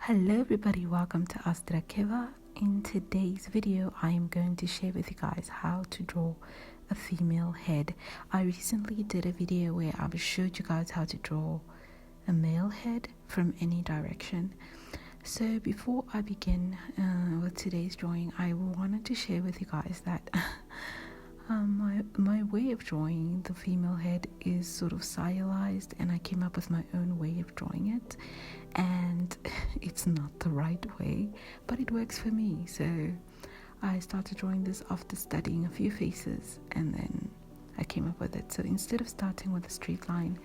Hello everybody, welcome to astraeakeva. In today's video, I am going to share with you guys how to draw a female head. I recently did a video where I showed you guys how to draw a male head from any direction. So before I begin with today's drawing, I wanted to share with you guys that my way of drawing the female head is sort of stylized, and I came up with my own way of drawing it, and it's not the right way, but it works for me. So I started drawing this after studying a few faces, and then I came up with it. So instead of starting with a straight line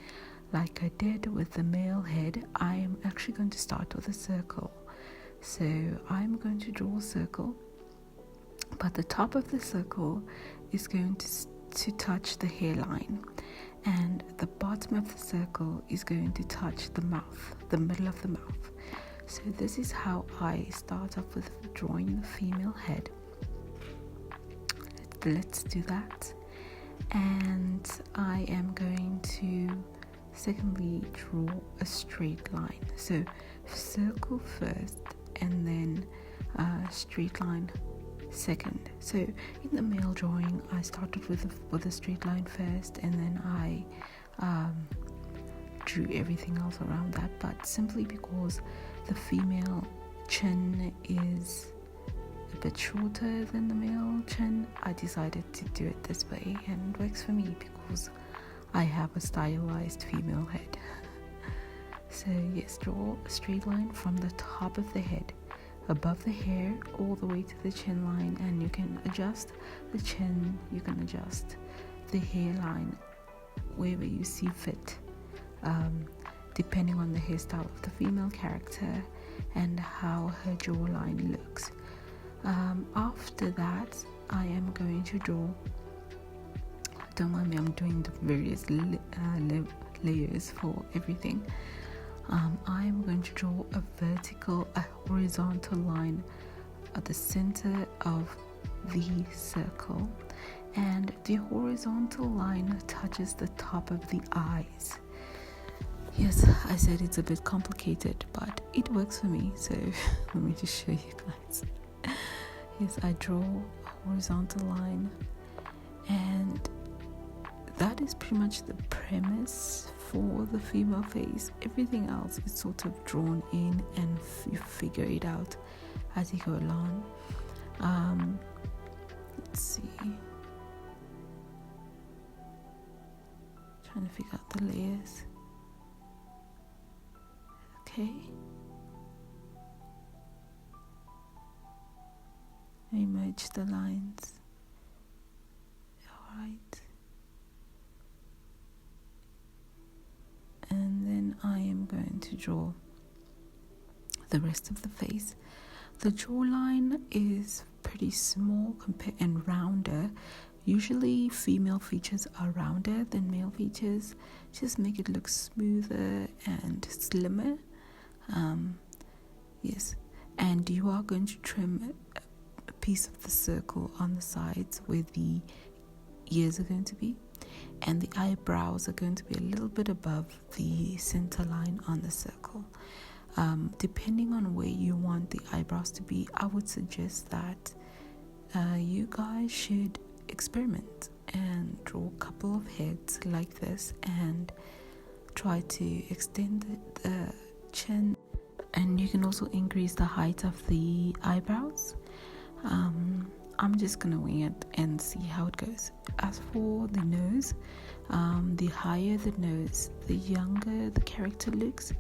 like I did with the male head, I am actually going to start with a circle. So I'm going to draw a circle, but the top of the circle is going to touch the hairline, and the bottom of the circle is going to touch the mouth, the middle of the mouth. So this is how I start off with drawing the female head. Let's do that. And I am going to secondly draw a straight line. So circle first, and then straight line second. So in the male drawing, I started with a straight line first, and then I drew everything else around that. But simply because the female chin is a bit shorter than the male chin, I decided to do it this way, and it works for me because I have a stylized female head. So yes, draw a straight line from the top of the head, above the hair, all the way to the chin line, and you can adjust the chin, you can adjust the hairline wherever you see fit, depending on the hairstyle of the female character and how her jawline looks. After that, I am going to draw, don't mind me, I'm doing the various layers for everything. I'm going to draw a horizontal line at the center of the circle, and the horizontal line touches the top of the eyes. Yes, I said it's a bit complicated, but it works for me, so let me just show you guys. Yes, I draw a horizontal line, and that is pretty much the premise for the female face. Everything else is sort of drawn in, and you figure it out as you go along. Let's see. Trying to figure out the layers. Okay. I merge the lines. Alright. And then I am going to draw the rest of the face. The jawline is pretty small and rounder. Usually female features are rounder than male features. Just make it look smoother and slimmer. Yes, and you are going to trim a piece of the circle on the sides where the ears are going to be, and the eyebrows are going to be a little bit above the center line on the circle. Depending on where you want the eyebrows to be, I would suggest that you guys should experiment and draw a couple of heads like this, and try to extend the chin, and you can also increase the height of the eyebrows. I'm just gonna wing it and see how it goes. As for the nose, the higher the nose, the younger the character looks.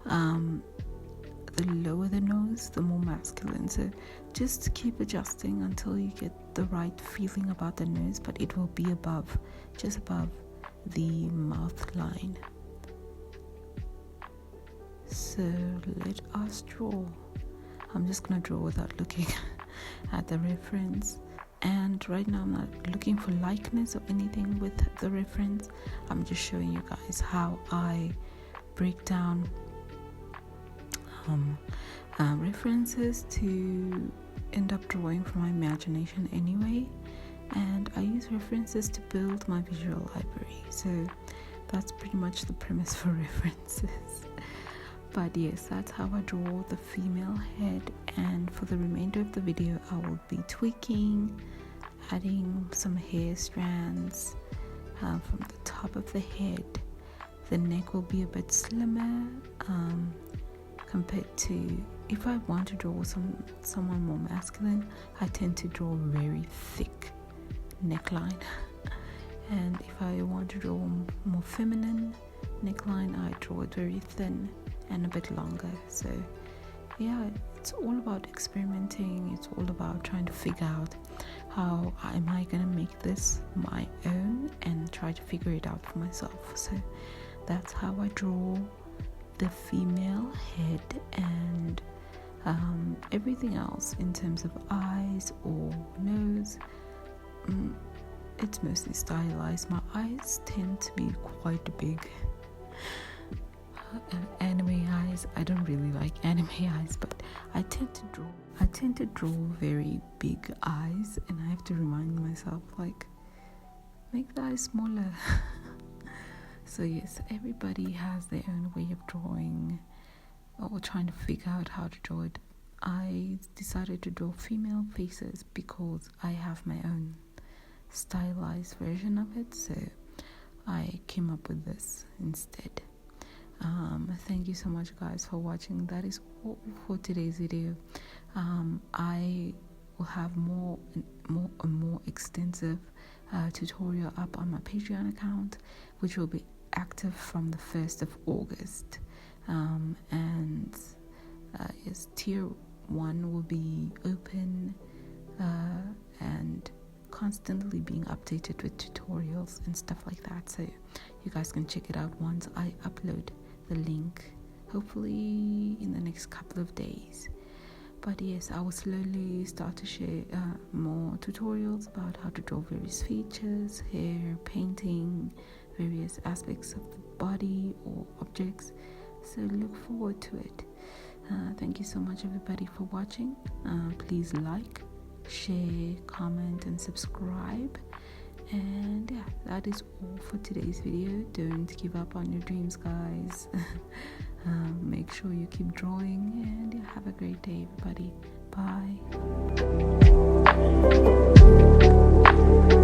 The lower the nose, the more masculine. So just keep adjusting until you get the right feeling about the nose, but it will be just above the mouth line. So let us draw. I'm just gonna draw without looking at the reference, and right now I'm not looking for likeness or anything with the reference. I'm just showing you guys how I break down references to end up drawing from my imagination anyway, and I use references to build my visual library. So that's pretty much the premise for references. But yes, that's how I draw the female head, and for the remainder of the video I will be tweaking, adding some hair strands from the top of the head. The neck will be a bit slimmer compared to if I want to draw someone more masculine. I tend to draw a very thick neckline, and if I want to draw a more feminine neckline, I draw it very thin and a bit longer. So yeah, it's all about experimenting. It's all about trying to figure out how am I gonna make this my own and try to figure it out for myself. So that's how I draw the female head, and everything else in terms of eyes or nose, it's mostly stylized. My eyes tend to be quite big. Anime eyes, I don't really like anime eyes, but I tend to draw very big eyes, and I have to remind myself, like, make the eyes smaller. So yes, everybody has their own way of drawing or trying to figure out how to draw it. I decided to draw female faces because I have my own stylized version of it, so I came up with this instead. Thank you so much, guys, for watching. That is all for today's video. I will have more extensive tutorial up on my Patreon account, which will be active from the 1st of August. And yes, tier 1 will be open and constantly being updated with tutorials and stuff like that, so you guys can check it out once I upload the link, hopefully in the next couple of days. But yes, I will slowly start to share more tutorials about how to draw various features, hair, painting, various aspects of the body or objects, so look forward to it. Thank you so much, everybody, for watching. Please like, share, comment and subscribe. And yeah, that is all for today's video. Don't give up on your dreams, guys. Make sure you keep drawing, and yeah, have a great day, everybody. Bye.